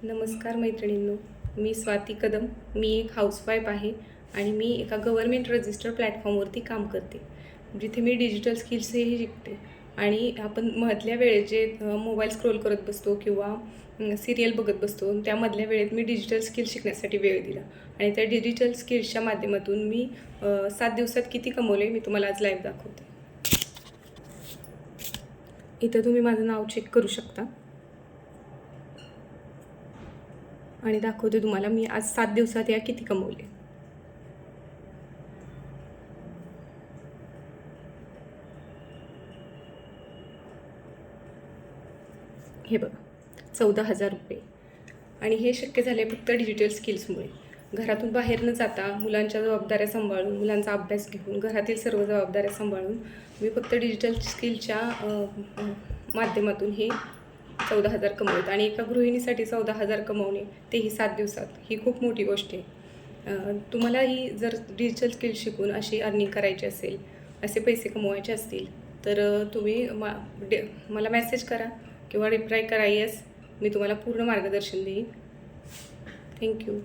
नमस्कार मैत्रिणींनो, मी स्वाती कदम. मी एक हाऊसवाईफ आहे आणि मी एका गव्हर्मेंट रजिस्टर्ड प्लॅटफॉर्मवरती काम करते, जिथे मी डिजिटल स्किल्सही शिकते. आणि आपण मधल्या वेळेत जे मोबाईल स्क्रोल करत बसतो किंवा सिरियल बघत बसतो, त्यामधल्या वेळेत मी डिजिटल स्किल्स शिकण्यासाठी वेळ दिला. आणि त्या डिजिटल स्किल्सच्या माध्यमातून मी 7 दिवसात किती कमवले मी तुम्हाला आज लाईव्ह दाखवते. इथं तुम्ही माझं नाव चेक करू शकता आणि दाखवते तुम्हाला मी आज 7 दिवसात या किती कमवले. हे बघा, 14,000 रुपये. आणि हे शक्य झाले फक्त डिजिटल स्किल्समुळे. घरातून बाहेर न जाता मुलांच्या जबाबदाऱ्या सांभाळून, मुलांचा अभ्यास घेऊन, घरातील सर्व जबाबदाऱ्या सांभाळून मी फक्त डिजिटल स्किलच्या माध्यमातून हे 14,000 कमवत. आणि एका गृहिणीसाठी 14,000 कमवणे, तेही 7 दिवसात, ही खूप मोठी गोष्ट आहे. तुम्हालाही जर डिजिटल स्किल शिकून अशी अर्निंग करायची असेल, असे पैसे कमवायचे असतील, तर तुम्ही मला मेसेज करा किंवा रिप्लाय करा येस. मी तुम्हाला पूर्ण मार्गदर्शन देईन. थँक्यू.